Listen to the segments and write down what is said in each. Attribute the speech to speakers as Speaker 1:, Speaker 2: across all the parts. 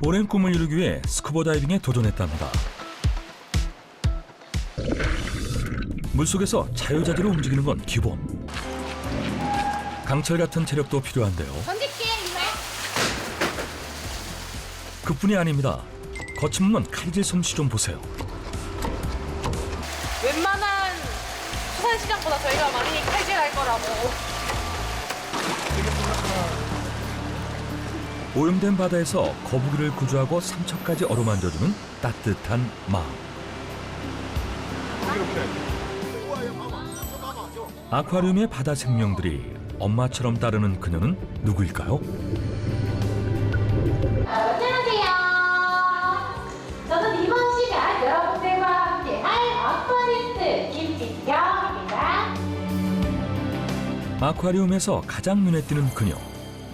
Speaker 1: 오랜 꿈을 이루기 위해 스쿠버 다이빙에 도전했답니다. 물속에서 자유자재로 움직이는 건 기본. 강철 같은 체력도 필요한데요.
Speaker 2: 던질게, 이거.
Speaker 1: 그뿐이 아닙니다. 거침없는 칼질 솜씨 좀 보세요.
Speaker 2: 웬만한 수산시장보다 저희가 많이 칼질할 거라고.
Speaker 1: 오염된 바다에서 거북이를 구조하고 삼척까지 어루만져주는 따뜻한 마음. 아쿠아리움의 바다 생명들이 엄마처럼 따르는 그녀는 누구일까요?
Speaker 3: 안녕하세요. 저는 이번 시간 여러분들과 함께할 아쿠아리스트 김민경입니다.
Speaker 1: 아쿠아리움에서 가장 눈에 띄는 그녀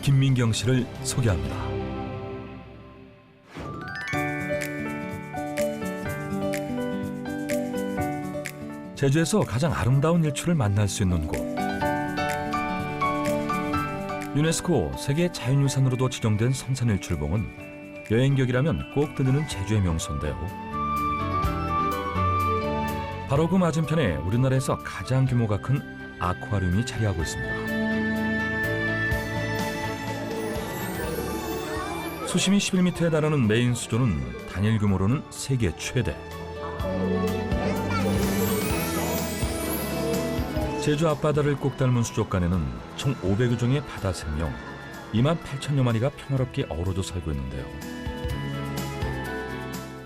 Speaker 1: 김민경 씨를 소개합니다. 제주에서 가장 아름다운 일출을 만날 수 있는 곳. 유네스코 세계 자연유산으로도 지정된 성산일출봉은 여행객이라면 꼭 들르는 제주의 명소인데요. 바로 그 맞은편에 우리나라에서 가장 규모가 큰 아쿠아리움이 자리하고 있습니다. 수심이 11m에 달하는 메인 수조는 단일 규모로는 세계 최대. 제주 앞바다를 꼭 닮은 수족관에는 총 500여 종의 바다 생명 28,000여 마리가 평화롭게 어우러져 살고 있는데요.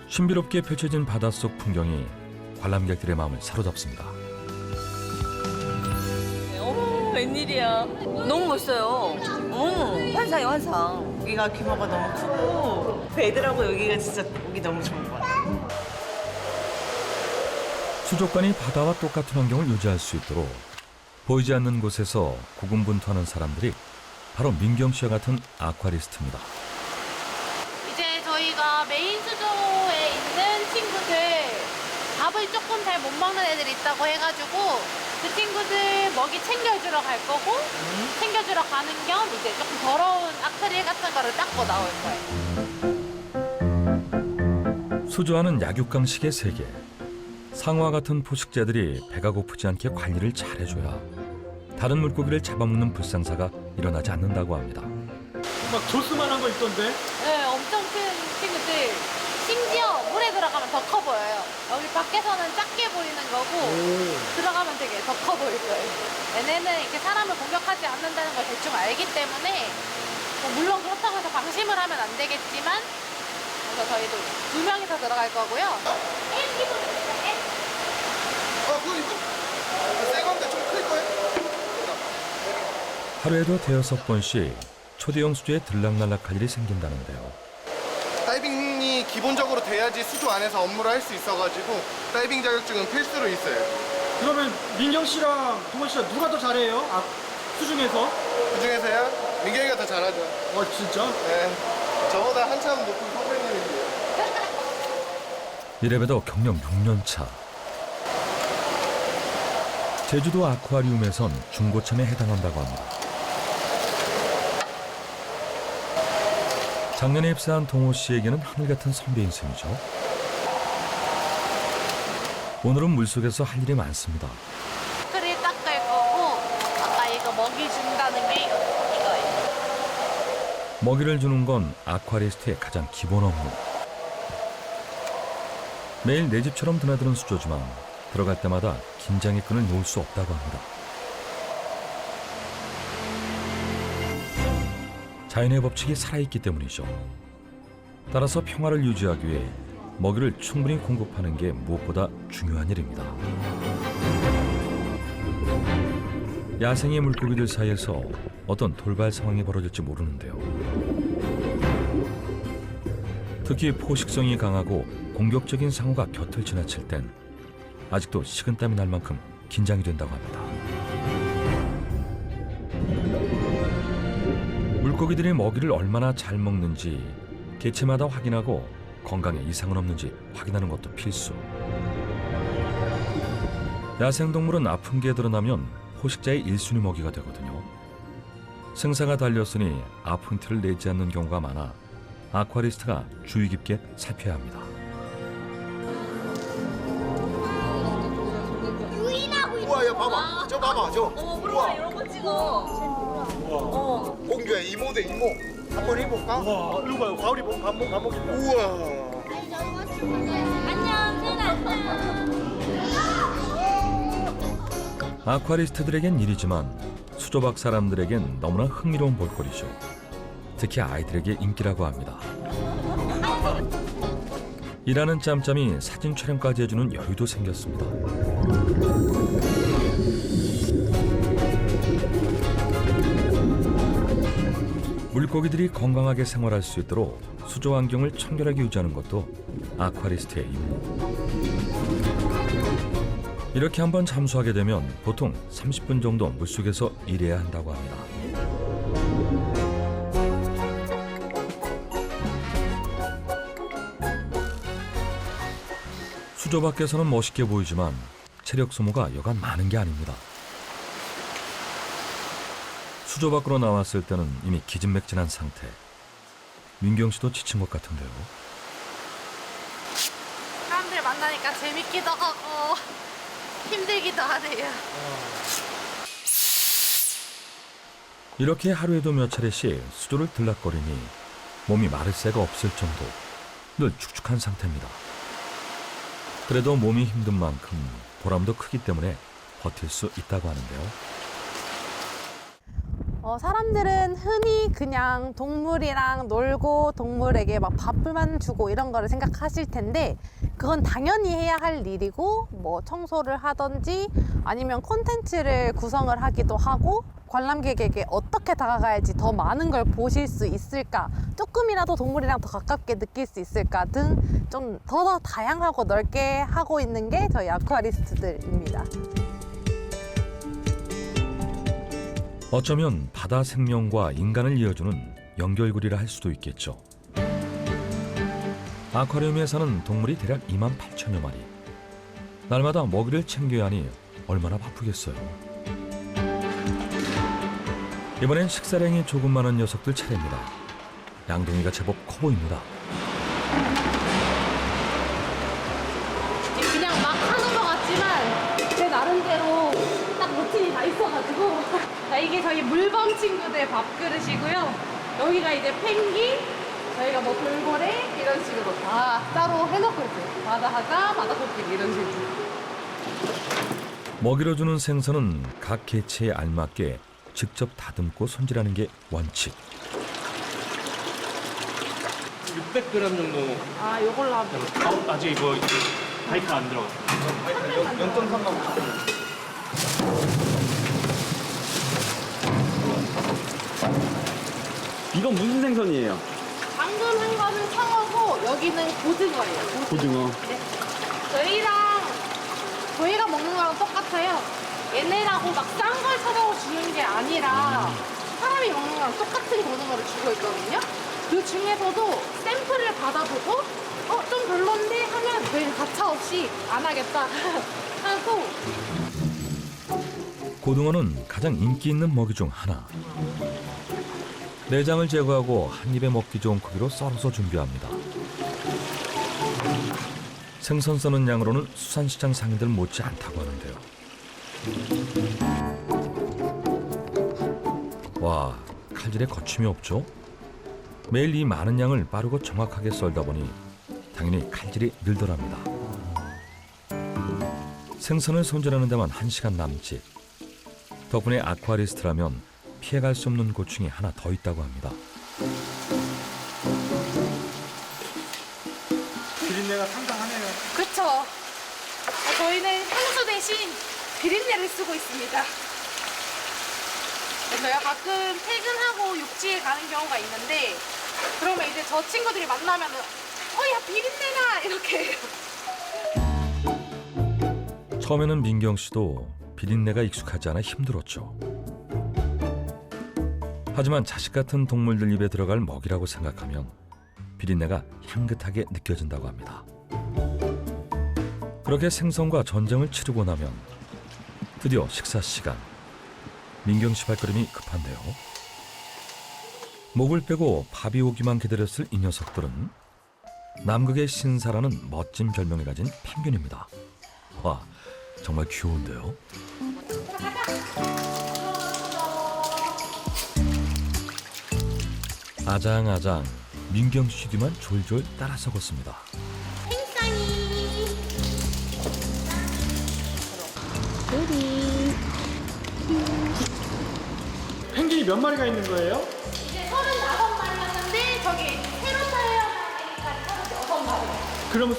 Speaker 1: 신비롭게 펼쳐진 바닷속 풍경이 관람객들의 마음을 사로잡습니다.
Speaker 4: 어머, 웬일이야. 너무 멋있어요. 환상이야, 환상. 여기가 규모가 너무 크고 배들하고 여기가 진짜 보기 너무 좋은 것 같아요.
Speaker 1: 수족관이 바다와 똑같은 환경을 유지할 수 있도록 보이지 않는 곳에서 고군분투하는 사람들이 바로 민경 씨와 같은 아쿠아리스트입니다.
Speaker 2: 이제 저희가 메인 수조에 있는 친구들 밥을 조금 잘 못 먹는 애들 있다고 해가지고 그 친구들 먹이 챙겨주러 갈 거고 챙겨주러 가는 겸 이제 조금 더러운 아크릴 같은 거를 닦고 나올 거예요.
Speaker 1: 수조와는 약육강식의 세계. 상어와 같은 포식자들이 배가 고프지 않게 관리를 잘해줘야 다른 물고기를 잡아먹는 불상사가 일어나지 않는다고 합니다.
Speaker 5: 막 조스만한 거 있던데?
Speaker 2: 네, 엄청 큰 친구들. 심지어 물에 들어가면 더 커 보여요. 여기 밖에서는 작게 보이는 거고 들어가면 되게 더 커 보일 거예요. 얘네는 이렇게 사람을 공격하지 않는다는 걸 대충 알기 때문에 뭐 물론 그렇다고 해서 방심을 하면 안 되겠지만 그래서 저희도 2명이서 들어갈 거고요.
Speaker 6: 그거 이거 새 건데 좀 클 거예요?
Speaker 1: 하루에도 대여섯 번씩 초대형 수조에 들락날락할 일이 생긴다는데요.
Speaker 6: 다이빙이 기본적으로 돼야지 수조 안에서 업무를 할 수 있어가지고 다이빙 자격증은 필수로 있어요.
Speaker 5: 그러면 민경 씨랑 동원 씨가 누가 더 잘해요? 수중에서?
Speaker 6: 그 중에서요 민경이가 더 잘하죠.
Speaker 5: 진짜?
Speaker 6: 네, 저보다 한참 높은 선배님인데요.
Speaker 1: 이래봬도 경력 6년 차. 제주도 아쿠아리움에선 중고참에 해당한다고 합니다. 작년에 입사한 동호 씨에게는 하늘 같은 선배인 셈이죠. 오늘은 물속에서 할 일이 많습니다.
Speaker 2: 아크릴 닦을 거고 아까 이거 먹이 준다는 게 이거예요.
Speaker 1: 먹이를 주는 건 아쿠아리스트의 가장 기본 업무. 매일 내 집처럼 드나드는 수조지만 들어갈 때마다 긴장의 끈을 놓을 수 없다고 합니다. 자연의 법칙이 살아있기 때문이죠. 따라서 평화를 유지하기 위해 먹이를 충분히 공급하는 게 무엇보다 중요한 일입니다. 야생의 물고기들 사이에서 어떤 돌발 상황이 벌어질지 모르는데요. 특히 포식성이 강하고 공격적인 상어가 곁을 지나칠 땐 아직도 식은땀이 날 만큼 긴장이 된다고 합니다. 물고기들이 먹이를 얼마나 잘 먹는지 개체마다 확인하고 건강에 이상은 없는지 확인하는 것도 필수. 야생동물은 아픈 게 드러나면 포식자의 1순위 먹이가 되거든요. 생사가 달렸으니 아픈 티를 내지 않는 경우가 많아 아쿠아리스트가 주의 깊게 살펴야 합니다.
Speaker 7: 우와, 야 봐봐. 저 봐봐, 저.
Speaker 4: 물어봐 이런 거 찍어.
Speaker 7: 공주야, 이모대 이모. 한번 해볼까?
Speaker 5: 와, 이거 봐요. 가을이 감목입니다.
Speaker 7: 우와.
Speaker 1: 아쿠아리스트들에겐 일이지만 수조박 사람들에겐 너무나 흥미로운 볼거리죠. 특히 아이들에게 인기라고 합니다. 일하는 짬짬이 사진 촬영까지 해주는 여유도 생겼습니다. 물고기들이 건강하게 생활할 수 있도록 수조 환경을 청결하게 유지하는 것도 아쿠아리스트의 임무. 이렇게 한번 잠수하게 되면 보통 30분 정도 물속에서 일해야 한다고 합니다. 수조 밖에서는 멋있게 보이지만 체력 소모가 여간 많은 게 아닙니다. 수조 밖으로 나왔을 때는 이미 기진맥진한 상태. 민경 씨도 지친 것 같은데요.
Speaker 2: 사람들 만나니까 재밌기도 하고 힘들기도 하네요.
Speaker 1: 이렇게 하루에도 몇 차례씩 수조를 들락거리니 몸이 마를 새가 없을 정도 늘 축축한 상태입니다. 그래도 몸이 힘든 만큼 보람도 크기 때문에 버틸 수 있다고 하는데요.
Speaker 2: 사람들은 흔히 그냥 동물이랑 놀고 동물에게 막 밥만 주고 이런 거를 생각하실 텐데 그건 당연히 해야 할 일이고 뭐 청소를 하든지 아니면 콘텐츠를 구성을 하기도 하고 관람객에게 어떻게 다가가야지 더 많은 걸 보실 수 있을까, 조금이라도 동물이랑 더 가깝게 느낄 수 있을까 등 좀 더 다양하고 넓게 하고 있는 게 저희 아쿠아리스트들입니다.
Speaker 1: 어쩌면 바다 생명과 인간을 이어주는 연결고리라 할 수도 있겠죠. 아쿠아리움에 사는 동물이 대략 28,000여 마리. 날마다 먹이를 챙겨야 하니 얼마나 바쁘겠어요. 이번엔 식사량이 조금 많은 녀석들 차례입니다. 양동이가 제법 커 보입니다.
Speaker 2: 그냥 막 하는 것 같지만 제 나름대로 딱 루틴이 다 있어가지고 자, 이게 저희 물범 친구들 밥그릇이고요. 여기가 이제 펭귄, 저희가 뭐 돌고래 이런 식으로 다 따로 해놓고 있어요. 바다하가, 바다코끼리 이런 식으로.
Speaker 1: 먹이로 주는 생선은 각 개체에 알맞게 직접 다듬고 손질하는 게 원칙.
Speaker 5: 600g 정도.
Speaker 2: 아, 요걸로 하면
Speaker 5: 아직 이거 바이크 안 들어갔어요. 0.3만.
Speaker 8: 이건 무슨 생선이에요?
Speaker 2: 방금 한 거는 상어고 여기는 고등어예요.
Speaker 8: 고등어.
Speaker 2: 네. 저희가 먹는 거랑 똑같아요. 얘네라고 막 싼 걸 찾아서 주는 게 아니라 사람이 먹는 거랑 똑같은 고등어를 주고 있거든요. 그 중에서도 샘플을 받아보고 좀 별론데 하면 저희는 가차없이 안 하겠다 하고.
Speaker 1: 고등어는 가장 인기 있는 먹이 중 하나. 내장을 제거하고 한 입에 먹기 좋은 크기로 썰어서 준비합니다. 생선 써는 양으로는 수산시장 상인들 못지 않다고 하는데요. 와, 칼질에 거침이 없죠? 매일 이 많은 양을 빠르고 정확하게 썰다 보니 당연히 칼질이 늘더랍니다. 생선을 손질하는 데만 1시간 남짓. 덕분에 아쿠아리스트라면 피해갈 수 없는 고충이 하나 더 있다고 합니다.
Speaker 5: 비린내가 상당하네요.
Speaker 2: 그쵸. 저희는 향수 대신 비린내를 쓰고 있습니다. 저희가 가끔 퇴근하고 육지에 가는 경우가 있는데 그러면 이제 저 친구들이 만나면은 야 비린내나 이렇게 해요.
Speaker 1: 처음에는 민경 씨도 비린내가 익숙하지 않아 힘들었죠. 하지만 자식 같은 동물들 입에 들어갈 먹이라고 생각하면 비린내가 향긋하게 느껴진다고 합니다. 그렇게 생선과 전쟁을 치르고 나면 드디어 식사 시간. 민경 씨 발걸음이 급한데요. 목을 빼고 밥이 오기만 기다렸을 이 녀석들은 남극의 신사라는 멋진 별명을 가진 펭귄입니다. 와, 정말 귀여운데요. 아장아장 민경 씨 뒤만 졸졸 따라서 걷습니다.
Speaker 5: 펭귄이 몇 마리가 있는 거예요?
Speaker 2: 이제 35마리였는데 저기 새로 태어난 애기까지 36마리.
Speaker 5: 그러면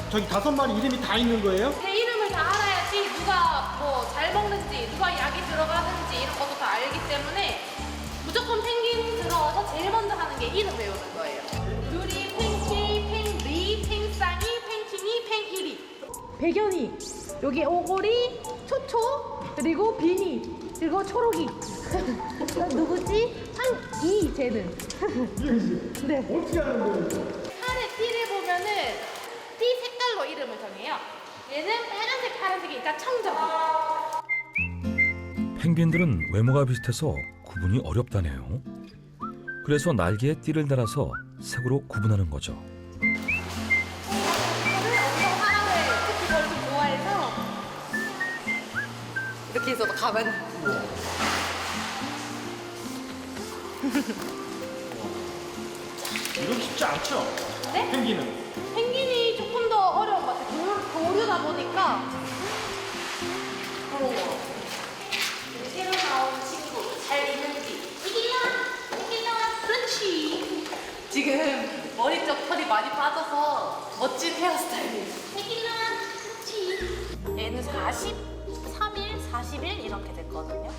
Speaker 5: 저기 5마리 이름이 다 있는 거예요?
Speaker 2: 제 이름을 다 알아야지 누가 뭐 잘 먹는지 누가 약이 들어가는지 이런 것도 다 알기 때문에 무조건 펭귄 들어와서 제일 먼저 하는 게 이름 외우는 거예요. 누리, 펭키, 펭리, 펭쌍이, 펭킹이, 펭이리. 배견이, 여기 오고리, 초초, 그리고 비니, 그리고 초록이. 누구지? 한이 쟤는. 네.
Speaker 5: 어떻게 하는 거예요?
Speaker 2: 팔의 띠를 보면은 띠 색깔로 이름을 정해요. 얘는 빨간색, 파란색이니까 청정이.
Speaker 1: 펭귄들은 외모가 비슷해서 구분이 어렵다네요. 그래서 날개에 띠를 달아서 색으로 구분하는 거죠.
Speaker 2: 저는 엄청 사람을 특히 저를 좀 좋아해서 이렇게 있어도 가만히.
Speaker 5: 이건 쉽지 않죠?
Speaker 2: 네?
Speaker 5: 펭귄은.
Speaker 2: 펭귄이 조금 더 어려운 것 같아요. 교류다 보니까 그런 거. 새로 나온 친구 잘 있는지. 이길라, 그렇지. 지금 머리 쪽 털이 많이 빠져서 멋진 헤어스타일이에요. 이길라, 그렇지. 얘는 43일, 40일 이렇게 됐거든요.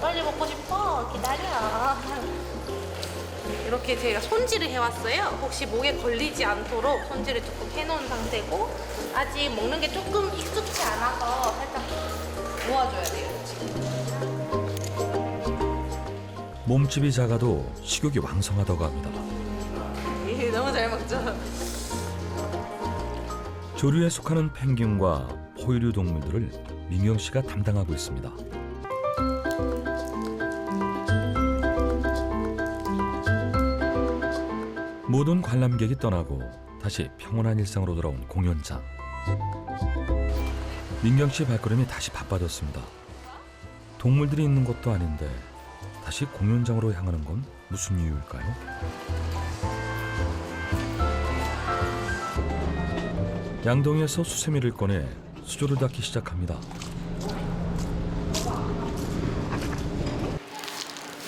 Speaker 2: 빨리 먹고 싶어. 기다려. 이렇게 제가 손질을 해왔어요. 혹시 목에 걸리지 않도록 손질을 조금 해놓은 상태고 아직 먹는 게 조금 익숙치 않아서 살짝 모아줘야 돼요.
Speaker 1: 몸집이 작아도 식욕이 왕성하다고 합니다.
Speaker 2: 너무 잘 먹죠?
Speaker 1: 조류에 속하는 펭귄과 포유류 동물들을 민경 씨가 담당하고 있습니다. 모든 관람객이 떠나고 다시 평온한 일상으로 돌아온 공연장. 민경 씨 발걸음이 다시 바빠졌습니다. 동물들이 있는 곳도 아닌데 다시 공연장으로 향하는 건 무슨 이유일까요? 양동이에서 수세미를 꺼내 수조를 닦기 시작합니다.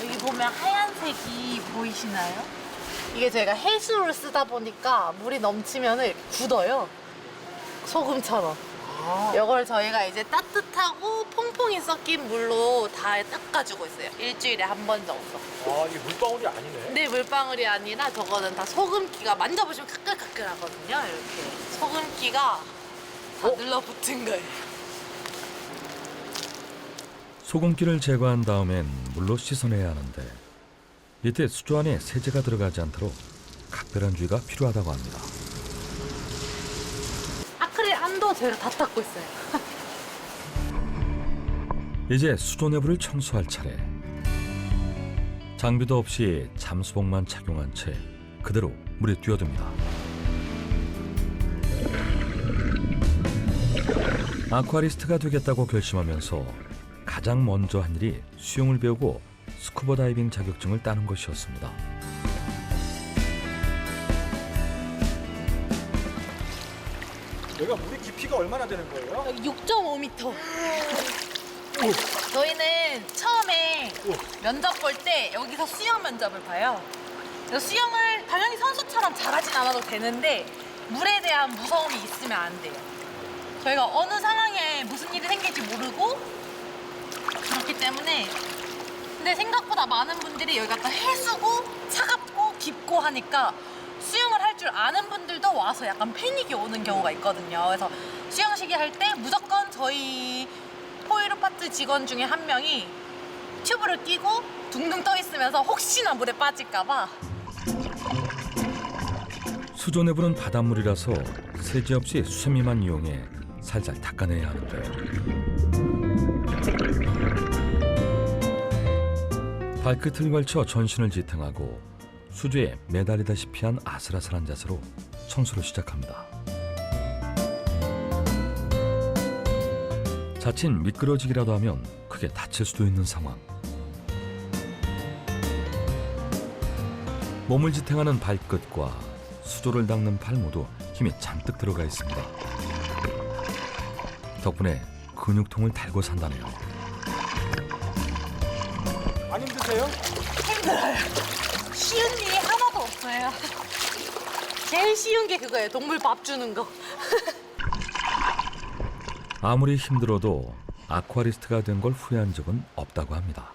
Speaker 2: 여기 보면 하얀색이 보이시나요? 이게 제가 해수를 쓰다 보니까 물이 넘치면 굳어요. 소금처럼. 이걸 저희가 이제 따뜻하고 퐁퐁이 섞인 물로 다 닦아주고 있어요. 일주일에 한 번 정도.
Speaker 5: 아, 이게 물방울이 아니네.
Speaker 2: 네, 물방울이 아니라 저거는 다 소금기가 만져보시면 까끌까끌하거든요. 이렇게 소금기가 다 눌러붙은 거예요.
Speaker 1: 소금기를 제거한 다음엔 물로 씻어내야 하는데 이때 수조 안에 세제가 들어가지 않도록 각별한 주의가 필요하다고 합니다.
Speaker 2: 아크릴 안도 제가 다 닦고 있어요.
Speaker 1: 이제 수조 내부를 청소할 차례. 장비도 없이 잠수복만 착용한 채 그대로 물에 뛰어듭니다. 아쿠아리스트가 되겠다고 결심하면서 가장 먼저 한 일이 수영을 배우고 스쿠버 다이빙 자격증을 따는 것이었습니다.
Speaker 5: 여기가 물의 깊이가 얼마나 되는 거예요?
Speaker 2: 여기 6.5m. 저희는 처음에 면접 볼 때 여기서 수영 면접을 봐요. 그래서 수영을 당연히 선수처럼 잘하진 않아도 되는데 물에 대한 무서움이 있으면 안 돼요. 저희가 어느 상황에 무슨 일이 생길지 모르고 그렇기 때문에 근데 생각보다 많은 분들이 여기가 또 해수고 차갑고 깊고 하니까 수영을 할 줄 아는 분들도 와서 약간 패닉이 오는 경우가 있거든요. 그래서 수영식이 할 때 무조건 저희 포유류 파트 직원 중에 한 명이 튜브를 끼고 둥둥 떠 있으면서 혹시나 물에 빠질까 봐.
Speaker 1: 수조 내부는 바닷물이라서 세제 없이 수세미만 이용해 살살 닦아내야 하는데요. 발끝을 걸쳐 전신을 지탱하고 수조에 매달리다시피 한 아슬아슬한 자세로 청소를 시작합니다. 자칫 미끄러지기라도 하면 크게 다칠 수도 있는 상황. 몸을 지탱하는 발끝과 수조를 닦는 팔 모두 힘이 잔뜩 들어가 있습니다. 덕분에 근육통을 달고 산다네요.
Speaker 5: 안 힘드세요?
Speaker 2: 쉬운 일이 하나도 없어요. 제일 쉬운 게 그거예요. 동물 밥 주는 거.
Speaker 1: 아무리 힘들어도 아쿠아리스트가 된 걸 후회한 적은 없다고 합니다.